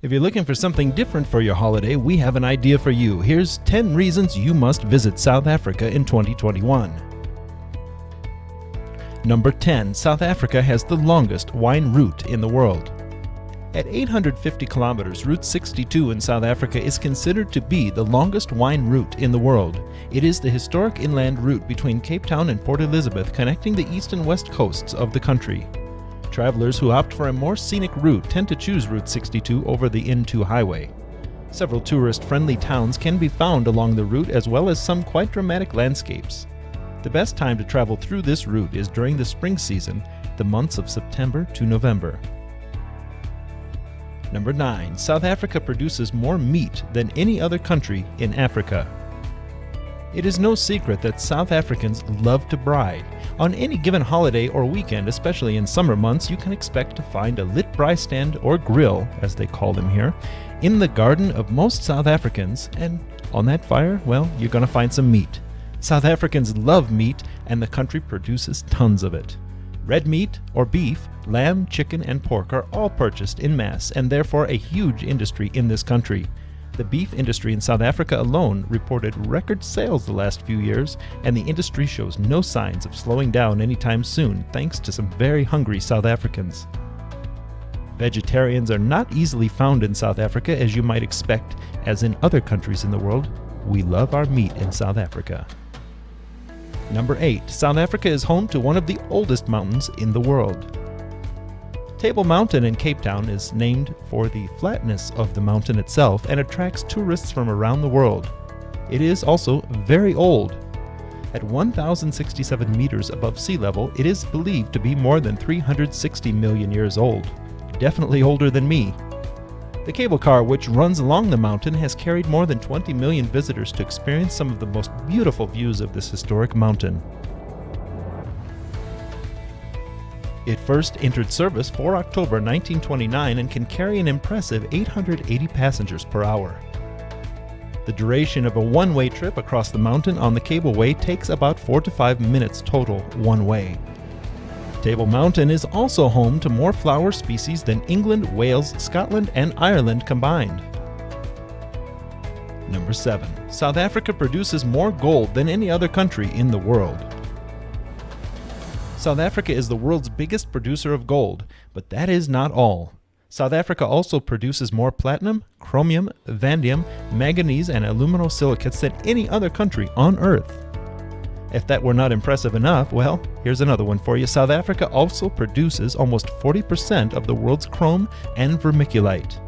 If you're looking for something different for your holiday, we have an idea for you. Here's 10 reasons you must visit South Africa in 2021. Number 10. South Africa has the longest wine route in the world. At 850 kilometers, Route 62 in South Africa is considered to be the longest wine route in the world. It is the historic inland route between Cape Town and Port Elizabeth, connecting the east and west coasts of the country. Travelers who opt for a more scenic route tend to choose Route 62 over the N2 highway. Several tourist-friendly towns can be found along the route, as well as some quite dramatic landscapes. The best time to travel through this route is during the spring season, the months of September to November. Number 9. South Africa produces more meat than any other country in Africa. It is no secret that South Africans love to braai. On any given holiday or weekend, especially in summer months, you can expect to find a lit braai stand or grill, as they call them here, in the garden of most South Africans, and on that fire, well, you're going to find some meat. South Africans love meat, and the country produces tons of it. Red meat or beef, lamb, chicken, and pork are all purchased in mass and therefore a huge industry in this country. The beef industry in South Africa alone reported record sales the last few years, and the industry shows no signs of slowing down anytime soon thanks to some very hungry South Africans. Vegetarians are not easily found in South Africa, as you might expect, as in other countries in the world. We love our meat in South Africa. Number 8. South Africa is home to one of the oldest mountains in the world. Table Mountain in Cape Town is named for the flatness of the mountain itself and attracts tourists from around the world. It is also very old. At 1,067 meters above sea level, it is believed to be more than 360 million years old. Definitely older than me. The cable car which runs along the mountain has carried more than 20 million visitors to experience some of the most beautiful views of this historic mountain. It first entered service 4 October 1929 and can carry an impressive 880 passengers per hour. The duration of a one-way trip across the mountain on the cableway takes about 4 to 5 minutes total one way. Table Mountain is also home to more flower species than England, Wales, Scotland, and Ireland combined. Number 7. South Africa produces more gold than any other country in the world. South Africa is the world's biggest producer of gold, but that is not all. South Africa also produces more platinum, chromium, vanadium, manganese, and aluminosilicates than any other country on Earth. If that were not impressive enough, well, here's another one for you. South Africa also produces almost 40% of the world's chrome and vermiculite.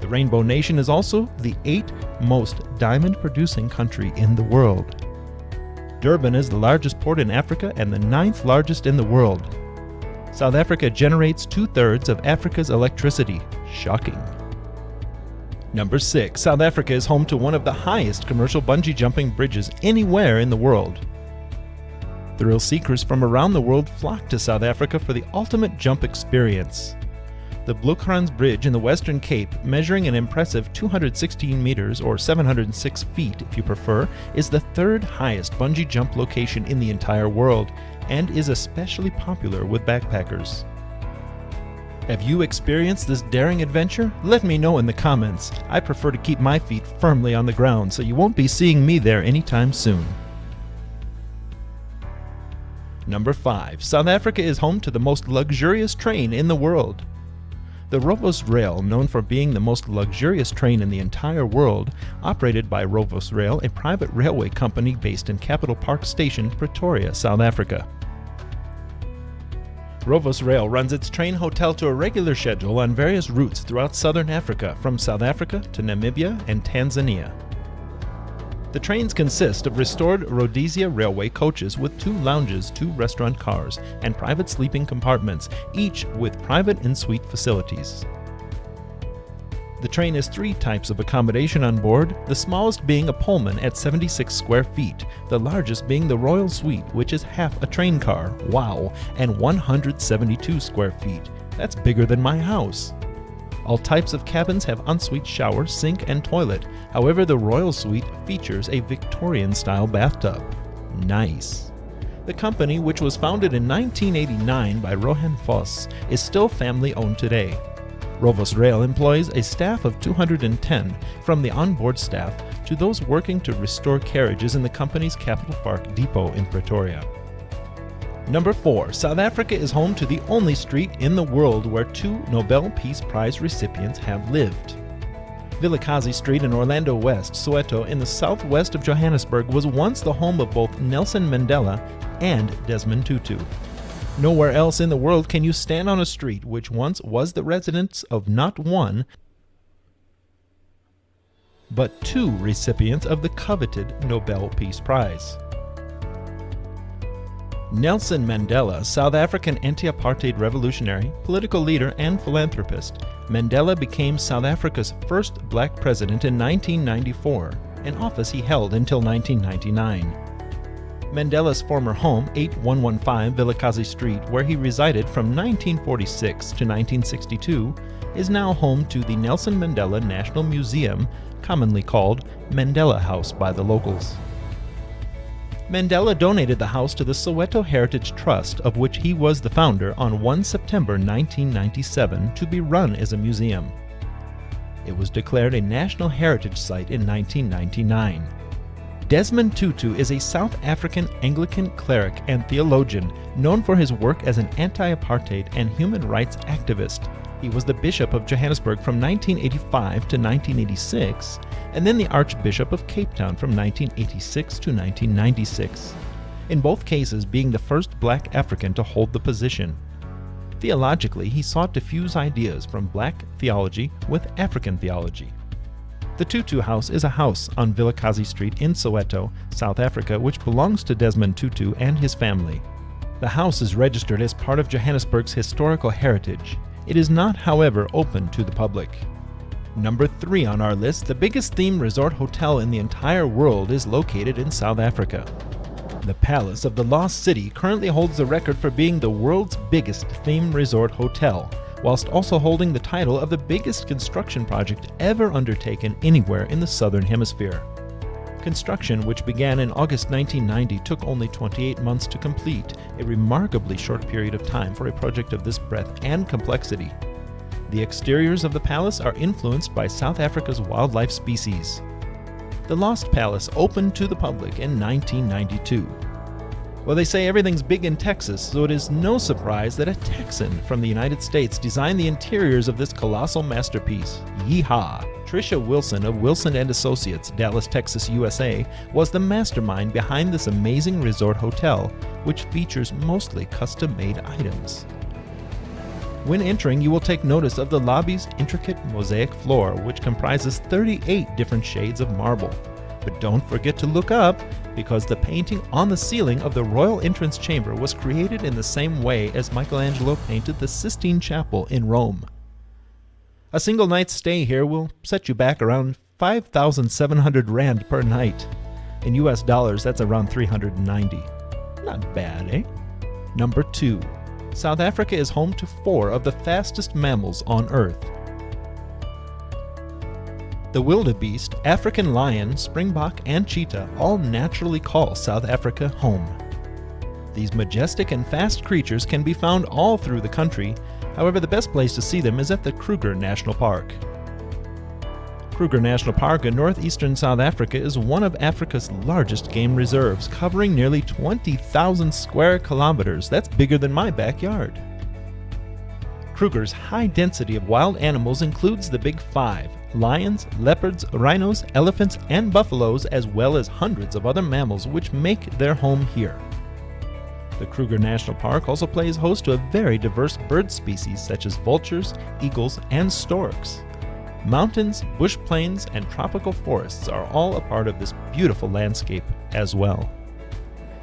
The Rainbow Nation is also the 8th most diamond-producing country in the world. Durban is the largest port in Africa and the 9th largest in the world. South Africa generates 2/3 of Africa's electricity. Shocking. Number 6. South Africa is home to one of the highest commercial bungee jumping bridges anywhere in the world. Thrill seekers from around the world flock to South Africa for the ultimate jump experience. The Blokrands Bridge in the Western Cape, measuring an impressive 216 meters or 706 feet if you prefer, is the 3rd highest bungee jump location in the entire world and is especially popular with backpackers. Have you experienced this daring adventure? Let me know in the comments. I prefer to keep my feet firmly on the ground, so you won't be seeing me there anytime soon. Number 5. South Africa is home to the most luxurious train in the world. The Rovos Rail, known for being the most luxurious train in the entire world, operated by Rovos Rail, a private railway company based in Capital Park Station, Pretoria, South Africa. Rovos Rail runs its train hotel to a regular schedule on various routes throughout southern Africa, from South Africa to Namibia and Tanzania. The trains consist of restored Rhodesia Railway coaches with 2 lounges, 2 restaurant cars, and private sleeping compartments, each with private en-suite facilities. The train has 3 types of accommodation on board, the smallest being a Pullman at 76 square feet, the largest being the Royal Suite, which is half a train car, wow, and 172 square feet. That's bigger than my house. All types of cabins have ensuite shower, sink, and toilet. However, the Royal Suite features a Victorian-style bathtub. Nice. The company, which was founded in 1989 by Rohan Vos, is still family-owned today. Rovos Rail employs a staff of 210, from the onboard staff to those working to restore carriages in the company's Capital Park depot in Pretoria. Number 4. South Africa is home to the only street in the world where 2 Nobel Peace Prize recipients have lived. Vilakazi Street in Orlando West, Soweto, in the southwest of Johannesburg, was once the home of both Nelson Mandela and Desmond Tutu. Nowhere else in the world can you stand on a street which once was the residence of not one, but 2 recipients of the coveted Nobel Peace Prize. Nelson Mandela, South African anti-apartheid revolutionary, political leader, and philanthropist, Mandela became South Africa's first black president in 1994, an office he held until 1999. Mandela's former home, 8115 Vilakazi Street, where he resided from 1946 to 1962, is now home to the Nelson Mandela National Museum, commonly called Mandela House by the locals. Mandela donated the house to the Soweto Heritage Trust, of which he was the founder, on 1 September 1997 to be run as a museum. It was declared a National Heritage Site in 1999. Desmond Tutu is a South African Anglican cleric and theologian known for his work as an anti-apartheid and human rights activist. He was the Bishop of Johannesburg from 1985 to 1986, and then the Archbishop of Cape Town from 1986 to 1996, in both cases being the first black African to hold the position. Theologically, he sought to fuse ideas from black theology with African theology. The Tutu House is a house on Vilakazi Street in Soweto, South Africa, which belongs to Desmond Tutu and his family. The house is registered as part of Johannesburg's historical heritage. It is not, however, open to the public. Number 3 on our list, the biggest themed resort hotel in the entire world is located in South Africa. The Palace of the Lost City currently holds the record for being the world's biggest themed resort hotel, whilst also holding the title of the biggest construction project ever undertaken anywhere in the Southern Hemisphere. Construction, which began in August 1990, took only 28 months to complete, a remarkably short period of time for a project of this breadth and complexity. The exteriors of the palace are influenced by South Africa's wildlife species. The Lost Palace opened to the public in 1992. Well, they say everything's big in Texas, so it is no surprise that a Texan from the United States designed the interiors of this colossal masterpiece. Yeehaw! Tricia Wilson of Wilson & Associates, Dallas, Texas, USA, was the mastermind behind this amazing resort hotel, which features mostly custom-made items. When entering, you will take notice of the lobby's intricate mosaic floor, which comprises 38 different shades of marble. But don't forget to look up, because the painting on the ceiling of the Royal Entrance Chamber was created in the same way as Michelangelo painted the Sistine Chapel in Rome. A single night's stay here will set you back around 5,700 Rand per night. In US dollars, that's around 390. Not bad, eh? Number 2. South Africa is home to 4 of the fastest mammals on Earth. The wildebeest, African lion, springbok, and cheetah all naturally call South Africa home. These majestic and fast creatures can be found all through the country. However, the best place to see them is at the Kruger National Park. Kruger National Park in northeastern South Africa is one of Africa's largest game reserves, covering nearly 20,000 square kilometers. That's bigger than my backyard. Kruger's high density of wild animals includes the Big Five: lions, leopards, rhinos, elephants, and buffaloes, as well as hundreds of other mammals which make their home here. The Kruger National Park also plays host to a very diverse bird species such as vultures, eagles, and storks. Mountains, bush plains, and tropical forests are all a part of this beautiful landscape as well.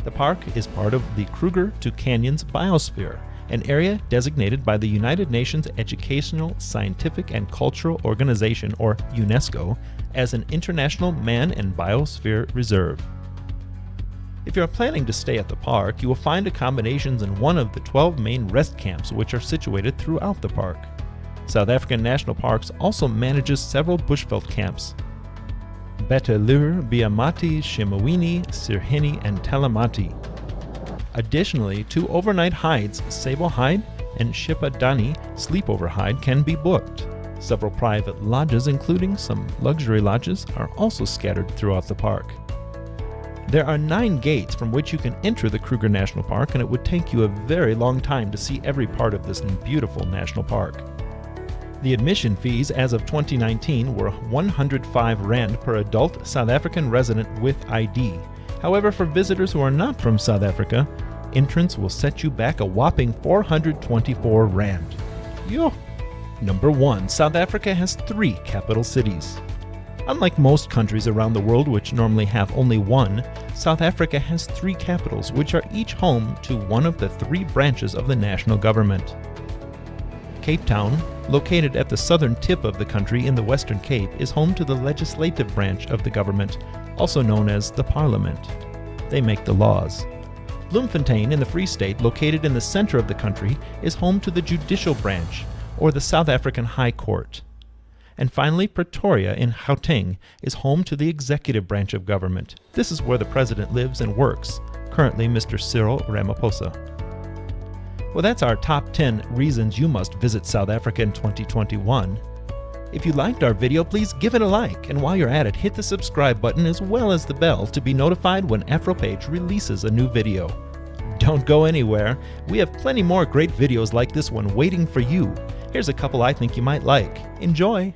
The park is part of the Kruger to Canyons Biosphere, an area designated by the United Nations Educational, Scientific, and Cultural Organization, or UNESCO, as an International Man and Biosphere Reserve. If you are planning to stay at the park, you will find accommodations in one of the 12 main rest camps which are situated throughout the park. South African National Parks also manages several bushveld camps: Beteleur, Biamati, Shimawini, Sirheni, and Telemati. Additionally, 2 overnight hides, Sable Hide and Shipadani sleepover hide can be booked. Several private lodges, including some luxury lodges, are also scattered throughout the park. There are 9 gates from which you can enter the Kruger National Park, and it would take you a very long time to see every part of this beautiful national park. The admission fees as of 2019 were 105 Rand per adult South African resident with ID. However, for visitors who are not from South Africa, entrance will set you back a whopping 424 Rand. Yo! Number 1. South Africa has 3 capital cities. Unlike most countries around the world which normally have only one, South Africa has 3 capitals which are each home to one of the 3 branches of the national government. Cape Town, located at the southern tip of the country in the Western Cape, is home to the legislative branch of the government, also known as the Parliament. They make the laws. Bloemfontein in the Free State, located in the center of the country, is home to the judicial branch, or the South African High Court. And finally, Pretoria in Gauteng is home to the executive branch of government. This is where the president lives and works, currently Mr. Cyril Ramaphosa. Well, that's our top 10 reasons you must visit South Africa in 2021. If you liked our video, please give it a like, and while you're at it, hit the subscribe button as well as the bell to be notified when Afropage releases a new video. Don't go anywhere. We have plenty more great videos like this one waiting for you. Here's a couple I think you might like. Enjoy!